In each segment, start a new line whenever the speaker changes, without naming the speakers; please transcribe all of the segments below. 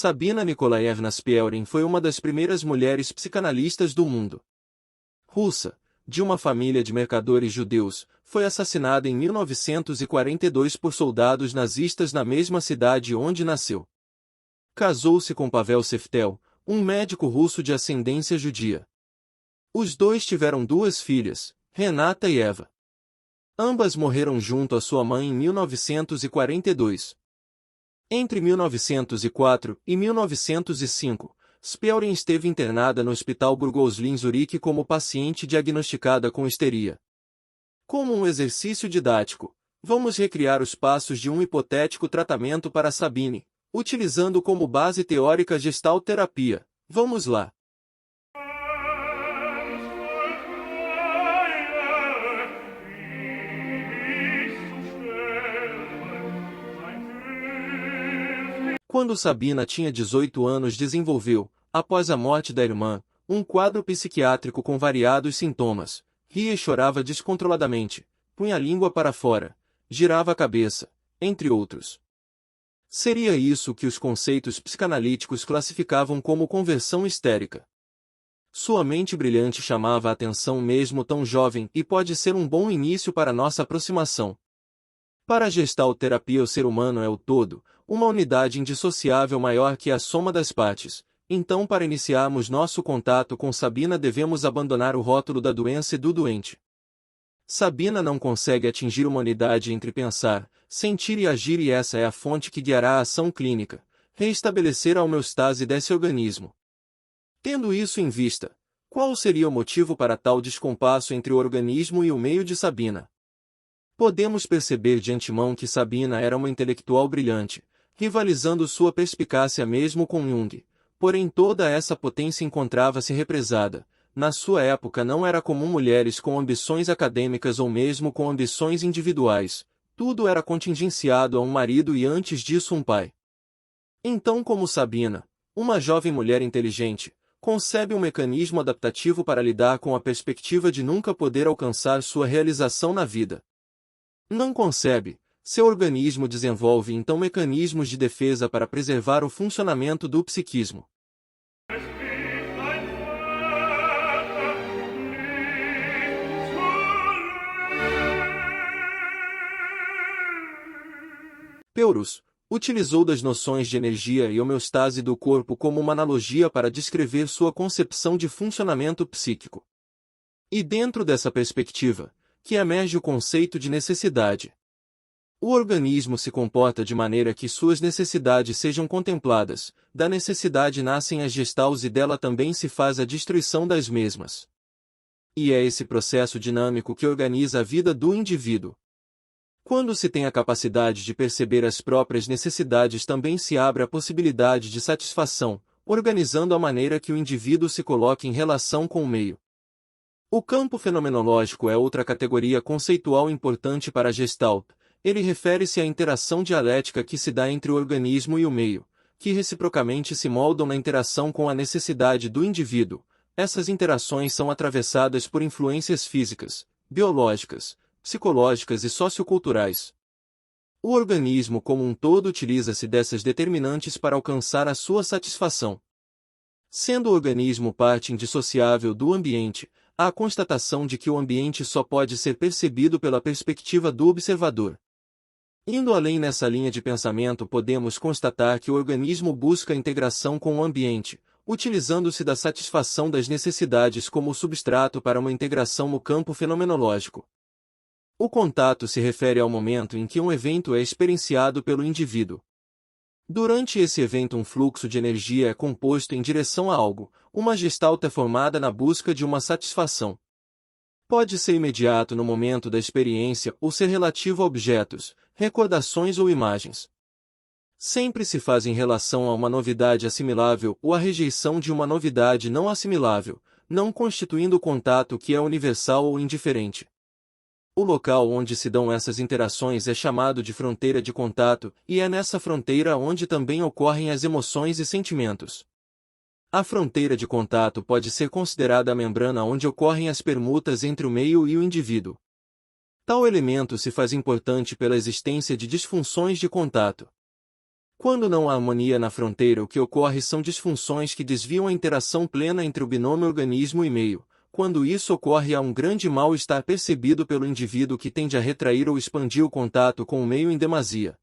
Sabina Nikolaevna Spielring foi uma das primeiras mulheres psicanalistas do mundo. Russa, de uma família de mercadores judeus, foi assassinada em 1942 por soldados nazistas na mesma cidade onde nasceu. Casou-se com Pavel Seftel, um médico russo de ascendência judia. Os dois tiveram duas filhas, Renata e Eva. Ambas morreram junto à sua mãe em 1942. Entre 1904 e 1905, Spielring esteve internada no Hospital Burgosli em Zurique como paciente diagnosticada com histeria. Como um exercício didático, vamos recriar os passos de um hipotético tratamento para Sabine, utilizando como base teórica a Gestalt-terapia. Vamos lá. Quando Sabina tinha 18 anos desenvolveu, após a morte da irmã, um quadro psiquiátrico com variados sintomas. Ria e chorava descontroladamente, punha a língua para fora, girava a cabeça, entre outros. Seria isso que os conceitos psicanalíticos classificavam como conversão histérica. Sua mente brilhante chamava a atenção mesmo tão jovem e pode ser um bom início para nossa aproximação. Para a Gestalt-terapia o ser humano é o todo, uma unidade indissociável maior que a soma das partes. Então, para iniciarmos nosso contato com Sabina devemos abandonar o rótulo da doença e do doente. Sabina não consegue atingir uma unidade entre pensar, sentir e agir e essa é a fonte que guiará a ação clínica, reestabelecer a homeostase desse organismo. Tendo isso em vista, qual seria o motivo para tal descompasso entre o organismo e o meio de Sabina? Podemos perceber de antemão que Sabina era uma intelectual brilhante, rivalizando sua perspicácia mesmo com Jung, porém toda essa potência encontrava-se represada. Na sua época não era comum mulheres com ambições acadêmicas ou mesmo com ambições individuais, tudo era contingenciado a um marido e antes disso um pai. Então como Sabina, uma jovem mulher inteligente, concebe um mecanismo adaptativo para lidar com a perspectiva de nunca poder alcançar sua realização na vida. Não concebe, seu organismo desenvolve então mecanismos de defesa para preservar o funcionamento do psiquismo. Peirous utilizou das noções de energia e homeostase do corpo como uma analogia para descrever sua concepção de funcionamento psíquico. E dentro dessa perspectiva, que emerge o conceito de necessidade. O organismo se comporta de maneira que suas necessidades sejam contempladas, da necessidade nascem as gestaltes e dela também se faz a destruição das mesmas. E é esse processo dinâmico que organiza a vida do indivíduo. Quando se tem a capacidade de perceber as próprias necessidades também se abre a possibilidade de satisfação, organizando a maneira que o indivíduo se coloque em relação com o meio. O campo fenomenológico é outra categoria conceitual importante para a Gestalt. Ele refere-se à interação dialética que se dá entre o organismo e o meio, que reciprocamente se moldam na interação com a necessidade do indivíduo. Essas interações são atravessadas por influências físicas, biológicas, psicológicas e socioculturais. O organismo como um todo utiliza-se dessas determinantes para alcançar a sua satisfação. Sendo o organismo parte indissociável do ambiente, há a constatação de que o ambiente só pode ser percebido pela perspectiva do observador. Indo além nessa linha de pensamento podemos constatar que o organismo busca a integração com o ambiente, utilizando-se da satisfação das necessidades como substrato para uma integração no campo fenomenológico. O contato se refere ao momento em que um evento é experienciado pelo indivíduo. Durante esse evento um fluxo de energia é composto em direção a algo, uma gestalt é formada na busca de uma satisfação. Pode ser imediato no momento da experiência ou ser relativo a objetos, recordações ou imagens. Sempre se faz em relação a uma novidade assimilável ou a rejeição de uma novidade não assimilável, não constituindo o contato que é universal ou indiferente. O local onde se dão essas interações é chamado de fronteira de contato, e é nessa fronteira onde também ocorrem as emoções e sentimentos. A fronteira de contato pode ser considerada a membrana onde ocorrem as permutas entre o meio e o indivíduo. Tal elemento se faz importante pela existência de disfunções de contato. Quando não há harmonia na fronteira, o que ocorre são disfunções que desviam a interação plena entre o binômio organismo e meio. Quando isso ocorre, há um grande mal-estar percebido pelo indivíduo que tende a retrair ou expandir o contato com o meio em demasia.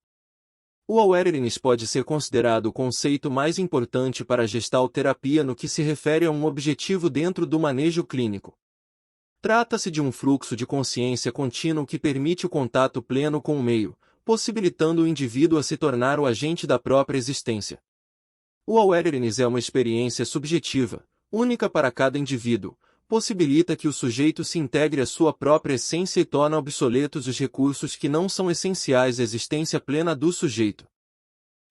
O awareness pode ser considerado o conceito mais importante para a Gestalt terapia no que se refere a um objetivo dentro do manejo clínico. Trata-se de um fluxo de consciência contínuo que permite o contato pleno com o meio, possibilitando o indivíduo a se tornar o agente da própria existência. O awareness é uma experiência subjetiva, única para cada indivíduo, possibilita que o sujeito se integre à sua própria essência e torna obsoletos os recursos que não são essenciais à existência plena do sujeito.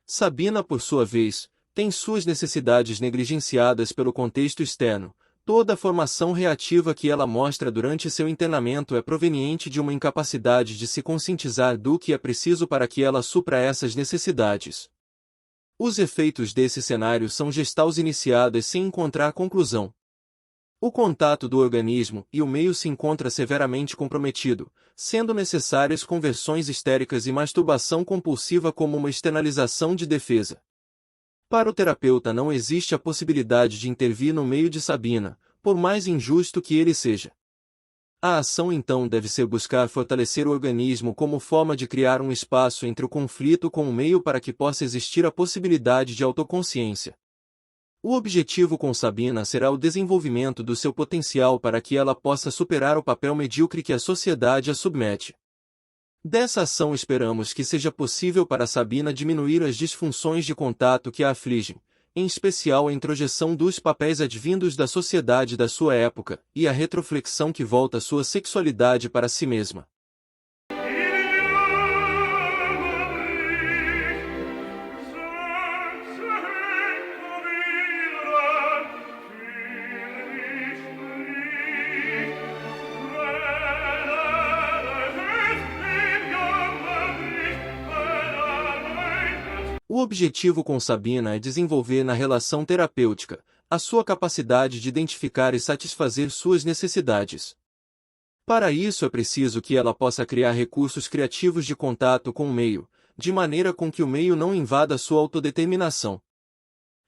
Sabina, por sua vez, tem suas necessidades negligenciadas pelo contexto externo. Toda a formação reativa que ela mostra durante seu internamento é proveniente de uma incapacidade de se conscientizar do que é preciso para que ela supra essas necessidades. Os efeitos desse cenário são gestalts iniciadas sem encontrar conclusão. O contato do organismo e o meio se encontra severamente comprometido, sendo necessárias conversões histéricas e masturbação compulsiva como uma externalização de defesa. Para o terapeuta não existe a possibilidade de intervir no meio de Sabina, por mais injusto que ele seja. A ação então deve ser buscar fortalecer o organismo como forma de criar um espaço entre o conflito com o meio para que possa existir a possibilidade de autoconsciência. O objetivo com Sabina será o desenvolvimento do seu potencial para que ela possa superar o papel medíocre que a sociedade a submete. Dessa ação esperamos que seja possível para Sabina diminuir as disfunções de contato que a afligem, em especial a introjeção dos papéis advindos da sociedade da sua época e a retroflexão que volta sua sexualidade para si mesma. O objetivo com Sabina é desenvolver na relação terapêutica a sua capacidade de identificar e satisfazer suas necessidades. Para isso é preciso que ela possa criar recursos criativos de contato com o meio, de maneira com que o meio não invada sua autodeterminação.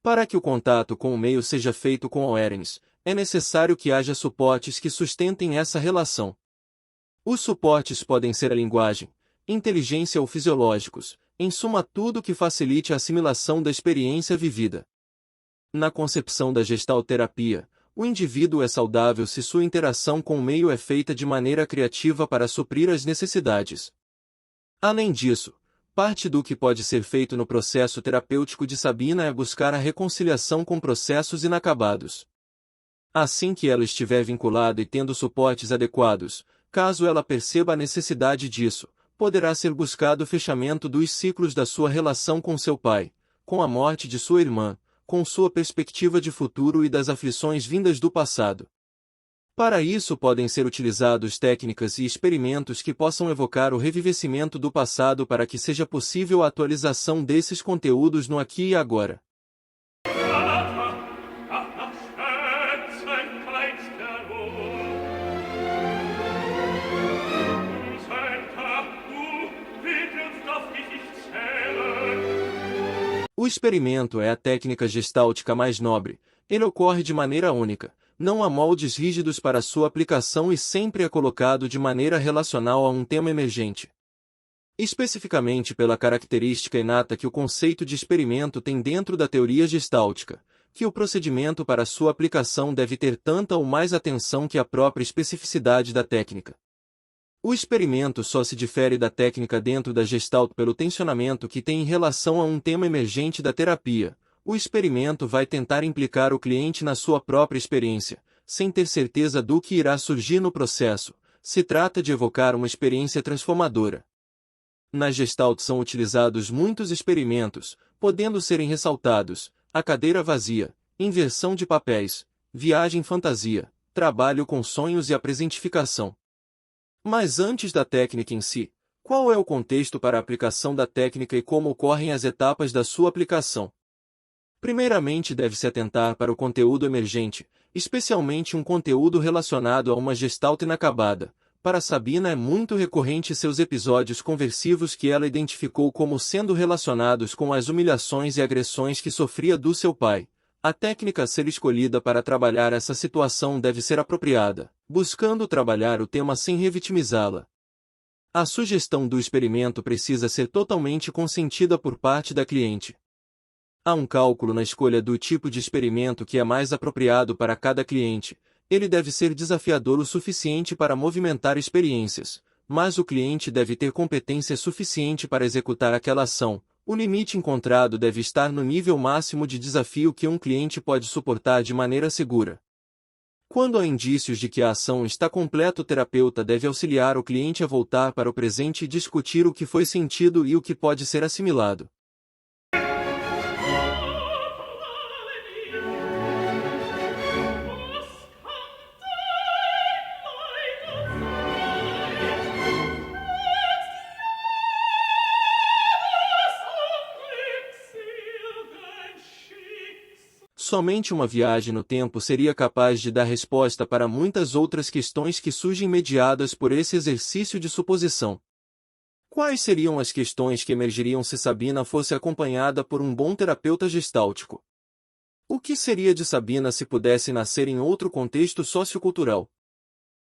Para que o contato com o meio seja feito com awareness, é necessário que haja suportes que sustentem essa relação. Os suportes podem ser a linguagem, inteligência ou fisiológicos, em suma tudo que facilite a assimilação da experiência vivida. Na concepção da gestalterapia, o indivíduo é saudável se sua interação com o meio é feita de maneira criativa para suprir as necessidades. Além disso, parte do que pode ser feito no processo terapêutico de Sabina é buscar a reconciliação com processos inacabados. Assim que ela estiver vinculada e tendo suportes adequados, caso ela perceba a necessidade disso, poderá ser buscado o fechamento dos ciclos da sua relação com seu pai, com a morte de sua irmã, com sua perspectiva de futuro e das aflições vindas do passado. Para isso podem ser utilizados técnicas e experimentos que possam evocar o revivecimento do passado para que seja possível a atualização desses conteúdos no aqui e agora. O experimento é a técnica gestáltica mais nobre. Ele ocorre de maneira única, não há moldes rígidos para sua aplicação e sempre é colocado de maneira relacional a um tema emergente. Especificamente pela característica inata que o conceito de experimento tem dentro da teoria gestáltica, que o procedimento para sua aplicação deve ter tanta ou mais atenção que a própria especificidade da técnica. O experimento só se difere da técnica dentro da Gestalt pelo tensionamento que tem em relação a um tema emergente da terapia. O experimento vai tentar implicar o cliente na sua própria experiência, sem ter certeza do que irá surgir no processo. Se trata de evocar uma experiência transformadora. Na Gestalt são utilizados muitos experimentos, podendo serem ressaltados: a cadeira vazia, inversão de papéis, viagem fantasia, trabalho com sonhos e a presentificação. Mas antes da técnica em si, qual é o contexto para a aplicação da técnica e como ocorrem as etapas da sua aplicação? Primeiramente deve-se atentar para o conteúdo emergente, especialmente um conteúdo relacionado a uma gestalt inacabada, para Sabina é muito recorrente seus episódios conversivos que ela identificou como sendo relacionados com as humilhações e agressões que sofria do seu pai. A técnica a ser escolhida para trabalhar essa situação deve ser apropriada, buscando trabalhar o tema sem revitimizá-la. A sugestão do experimento precisa ser totalmente consentida por parte da cliente. Há um cálculo na escolha do tipo de experimento que é mais apropriado para cada cliente. Ele deve ser desafiador o suficiente para movimentar experiências, mas o cliente deve ter competência suficiente para executar aquela ação. O limite encontrado deve estar no nível máximo de desafio que um cliente pode suportar de maneira segura. Quando há indícios de que a ação está completa, o terapeuta deve auxiliar o cliente a voltar para o presente e discutir o que foi sentido e o que pode ser assimilado. Somente uma viagem no tempo seria capaz de dar resposta para muitas outras questões que surgem mediadas por esse exercício de suposição. Quais seriam as questões que emergiriam se Sabina fosse acompanhada por um bom terapeuta gestáltico? O que seria de Sabina se pudesse nascer em outro contexto sociocultural?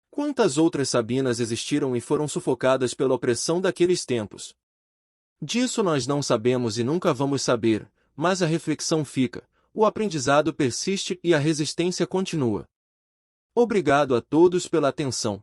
Quantas outras Sabinas existiram e foram sufocadas pela opressão daqueles tempos? Disso nós não sabemos e nunca vamos saber, mas a reflexão fica. O aprendizado persiste e a resistência continua. Obrigado a todos pela atenção.